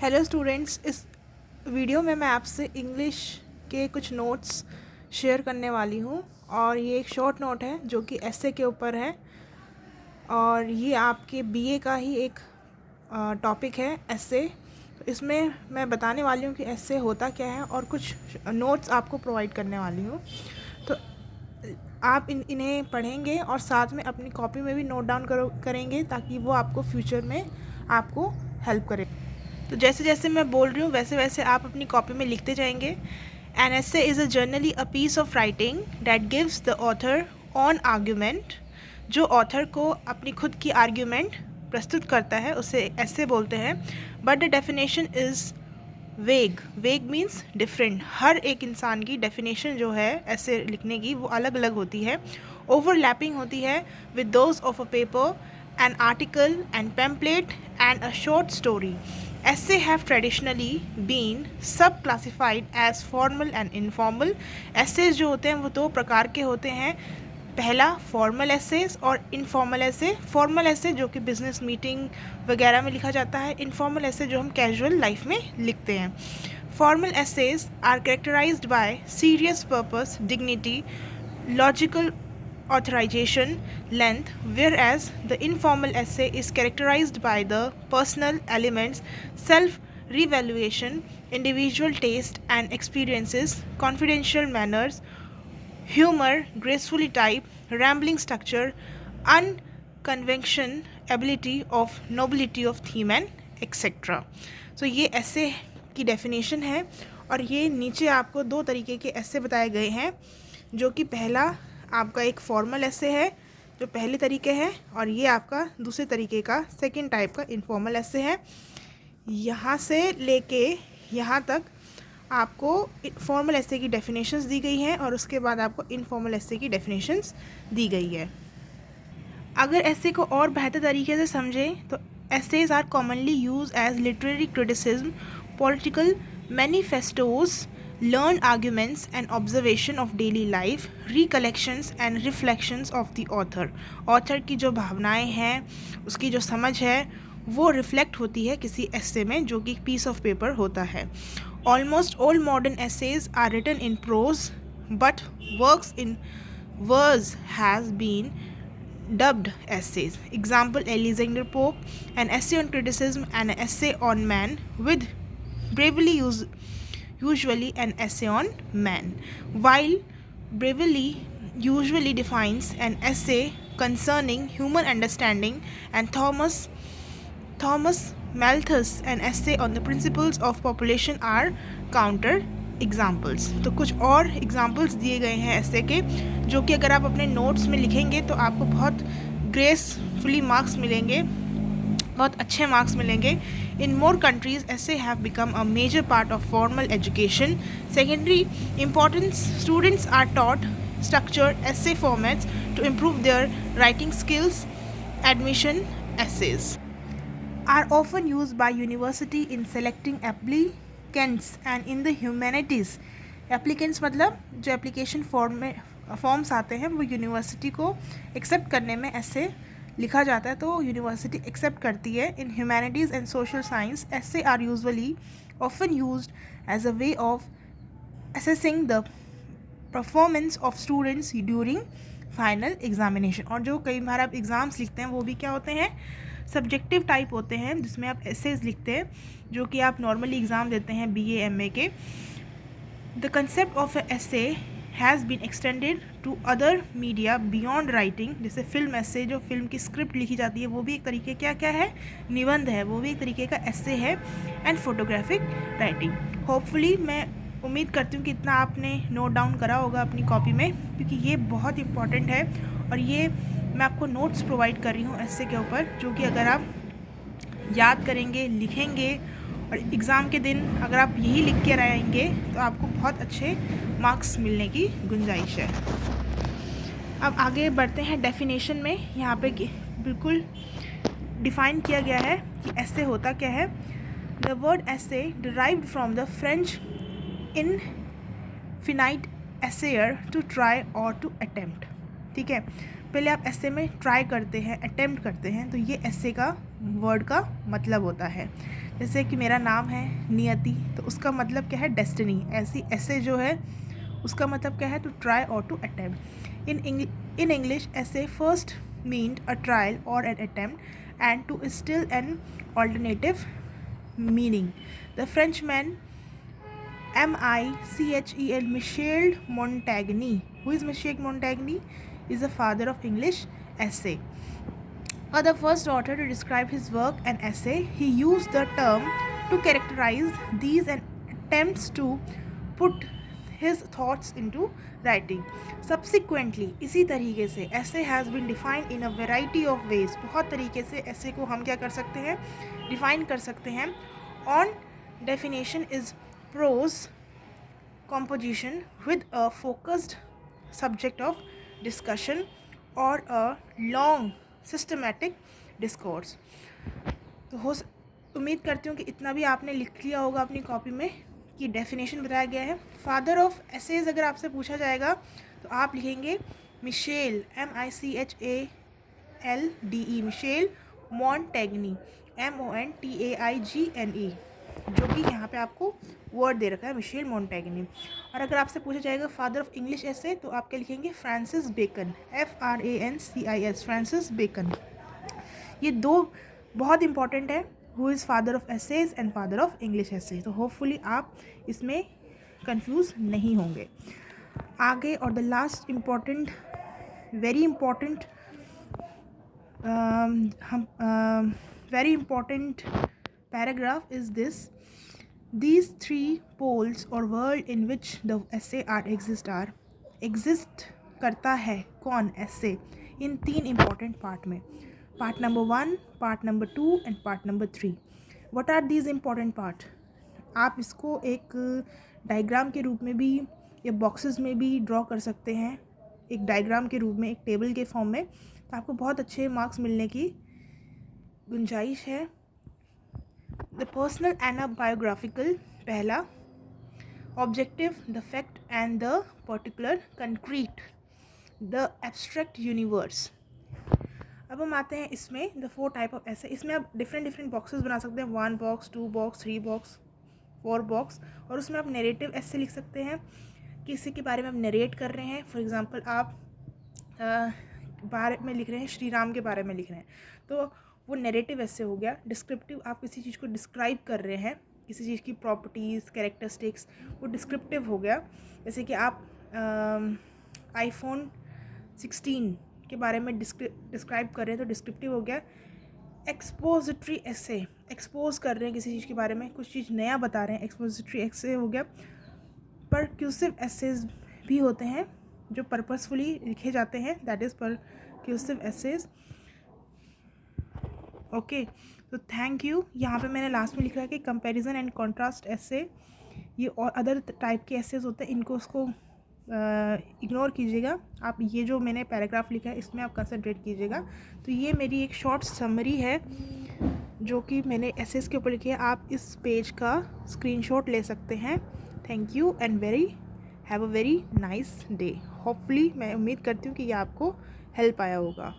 Hello students, इस video में मैं आपसे इंग्लिश के कुछ नोट्स शेयर करने वाली हूँ और ये एक शॉर्ट नोट है जो कि एसे के ऊपर है और ये आपके बीए का ही एक टॉपिक है एसे। तो इसमें मैं बताने वाली हूँ कि एसे होता क्या है और कुछ नोट्स आपको प्रोवाइड करने वाली हूँ। तो आप इन्हें पढ़ेंगे और साथ में अपनी कॉपी में भी नोट डाउन करेंगे ताकि वो आपको फ्यूचर में आपको हेल्प करे। तो जैसे जैसे मैं बोल रही हूँ वैसे वैसे आप अपनी कॉपी में लिखते जाएंगे। An essay is a generally a piece of writing that gives the author an argument. जो ऑथर को अपनी खुद की आर्ग्यूमेंट प्रस्तुत करता है उसे एसे बोलते हैं। बट द डेफिनेशन इज़ वेग। वेग मीन्स डिफरेंट। हर एक इंसान की डेफिनेशन जो है ऐसे लिखने की वो अलग अलग होती है, ओवरलैपिंग होती है with those of a paper, an article and pamphlet and a short story. Essay have traditionally been sub-classified as formal and informal. Essays जो होते हैं वो दो प्रकार के होते हैं। पहला फॉर्मल एसेज और इनफॉर्मल एसे। फॉर्मल एसे जो कि बिजनेस मीटिंग वगैरह में लिखा जाता है, इनफॉर्मल एसे जो हम कैजुअल लाइफ में लिखते हैं। Formal essays are characterised by serious purpose, dignity, logical authorization, length, whereas the informal essay is characterized by the personal elements, self-revaluation, individual taste and experiences, confidential manners, humor, gracefully type, rambling structure, unconvention, ability of nobility of theme and etc. So ये ऐसे की definition है और ये नीचे आपको दो तरीके के ऐसे बताए गए हैं, जो कि पहला आपका एक फॉर्मल ऐसे है जो पहले तरीके है और ये आपका दूसरे तरीके का सेकंड टाइप का इनफॉर्मल ऐसे है। यहाँ से लेके यहाँ तक आपको फॉर्मल ऐसे की डेफिनेशंस दी गई हैं और उसके बाद आपको इनफॉर्मल ऐसे की डेफिनेशंस दी गई है। अगर ऐसे को और बेहतर तरीके से समझें तो essays are commonly used as literary criticism, political manifestos, learned arguments and observation of daily life, recollections and reflections of the author. Author की जो भावनाएं हैं, उसकी जो समझ है वो रिफ्लेक्ट होती है किसी essay में जो कि पीस ऑफ पेपर होता है। Almost all modern essays are written in prose, but works in verse has been dubbed essays. Example: Alexander Pope, an essay on criticism and an essay on man, with Bravely usually an essay on man. While Bravely usually defines an essay concerning human understanding, and Thomas Malthus an essay on the principles of population are counter examples. तो कुछ और examples दिए गए हैं ऐसे के जो कि अगर आप अपने नोट्स में लिखेंगे तो आपको बहुत ग्रेसफुली मार्क्स मिलेंगे, बहुत अच्छे मार्क्स मिलेंगे। In more countries essays have become a major part of formal education. Secondary importance, students are taught structured essay formats to improve their writing skills. Admission essays are often used by university in selecting applicants and in the humanities. Applicants मतलब जो application forms आते हैं वो university को accept करने में ऐसे लिखा जाता है, तो यूनिवर्सिटी एक्सेप्ट करती है। In humanities and social science essays are usually often used as a way of assessing the performance of students during final examination. और जो कई बार आप एग्ज़ाम्स लिखते हैं वो भी क्या होते हैं, सब्जेक्टिव टाइप होते हैं, जिसमें आप एसेज लिखते हैं जो कि आप नॉर्मली एग्ज़ाम देते हैं बीए एमए के। The concept of essay has been extended to other media beyond writing. जैसे फिल्म एसे, जो फिल्म की स्क्रिप्ट लिखी जाती है वो भी एक तरीके क्या है, निबंध है, वो भी एक तरीके का एसे है। And photographic writing. होपफुली मैं उम्मीद करती हूँ कि इतना आपने नोट डाउन करा होगा अपनी कॉपी में, क्योंकि ये बहुत इम्पॉर्टेंट है और ये मैं आपको नोट्स प्रोवाइड कर रही हूँ ऐसे के ऊपर, जो कि अगर आप याद करेंगे, लिखेंगे और एग्ज़ाम के दिन अगर आप यही लिख के रहेंगे तो आपको बहुत अच्छे मार्क्स मिलने की गुंजाइश है। अब आगे बढ़ते हैं डेफिनेशन में। यहाँ पे बिल्कुल डिफ़ाइन किया गया है कि ऐसे होता क्या है। The word essay derived from the French infinite essayer, to try or to attempt. ठीक है, पहले आप ऐसे में ट्राई करते हैं, अटेम्प्ट करते हैं, तो ये ऐसे का वर्ड का मतलब होता है। जैसे कि मेरा नाम है नियति, तो उसका मतलब क्या है, डेस्टिनी। ऐसी ऐसे जो है उसका मतलब क्या है, to try or to attempt. In English essay first meant a trial or an attempt and to still an alternative meaning. The Frenchman Michel Michel Montaigne. Who is Michel Montaigne? Is the father of English essay. Or the first author to describe his work and essay, he used the term to characterize these and attempts to put his thoughts into writing. Subsequently, इसी तरीके से essay has been defined in a variety of ways. बहुत तरीके से essay को हम क्या कर सकते हैं, define कर सकते हैं. On definition is prose composition with a focused subject of discussion or a long systematic discourse. तो उम्मीद करती हूँ कि इतना भी आपने लिख लिया होगा अपनी कॉपी में कि डेफिनेशन बताया गया है. फादर ऑफ एसेज अगर आपसे पूछा जाएगा तो आप लिखेंगे मिशेल, MICHALDE, मिशेल मॉन्टेग्नी, MONTAIGNE, जो कि यहाँ पे आपको वर्ड दे रखा है मिशेल मॉन्टेग्नी. और अगर आपसे पूछा जाएगा फादर ऑफ इंग्लिश एसे तो आप क्या लिखेंगे, Francis Bacon, FRANCIS, Francis Bacon. ये दो बहुत इंपॉर्टेंट है, who is father of essays and father of English essay. तो होपफुली आप इसमें कंफ्यूज नहीं होंगे. आगे और the last important, very important, very important paragraph is this. These three poles or world in which the essay are exist करता है कौन, essay, इन तीन important part में. Part number 1, part number 2 and part number 3. What are these important part? आप इसको एक diagram के रूप में भी या बॉक्सेस में भी ड्रॉ कर सकते हैं, एक डायग्राम के रूप में, एक टेबल के फॉर्म में. तो आपको बहुत अच्छे मार्क्स मिलने की गुंजाइश है. The personal and a biographical, पहला. Objective, the fact and the particular, concrete, the abstract universe. अब हम आते हैं इसमें द 4 टाइप ऑफ ऐसे. इसमें आप डिफरेंट बॉक्सेस बना सकते हैं, 1 बॉक्स, 2 बॉक्स, 3 बॉक्स, 4 बॉक्स. और उसमें आप नरेटिव ऐसे लिख सकते हैं, किसी के बारे में आप नरेट कर रहे हैं. फॉर एग्जांपल आप बारे में लिख रहे हैं, श्री राम के बारे में लिख रहे हैं, तो वो नरेटिव ऐसे हो गया. डिस्क्रिप्टिव, आप किसी चीज़ को डिस्क्राइब कर रहे हैं, किसी चीज़ की प्रॉपर्टीज़, कैरेक्टरिस्टिक्स, वो डिस्क्रिप्टिव हो गया. जैसे कि आप iPhone 16 के बारे में डिस्क्राइब कर रहे हैं तो डिस्क्रिप्टिव हो गया. एक्सपोजिटरी ऐसे, एक्सपोज कर रहे हैं किसी चीज़ के बारे में, कुछ चीज़ नया बता रहे हैं, एक्सपोजिटरी ऐसे हो गया. परक्यूसिव एसेज भी होते हैं जो पर्पसफुली लिखे जाते हैं, दैट इज़ परक्यूसिव एसेज. ओके, तो थैंक यू. यहाँ पे मैंने लास्ट में लिखा है कि कंपैरिजन एंड कॉन्ट्रास्ट ऐसे, ये और अदर टाइप के एसेज होते हैं, इनको उसको इग्नोर कीजिएगा. आप ये जो मैंने पैराग्राफ लिखा है इसमें आप कंसंट्रेट कीजिएगा. तो ये मेरी एक शॉर्ट समरी है जो कि मैंने एसेज के ऊपर लिखी है. आप इस पेज का स्क्रीनशॉट ले सकते हैं. Thank you and have a very nice day. Hopefully मैं उम्मीद करती हूँ कि ये आपको हेल्प आया होगा.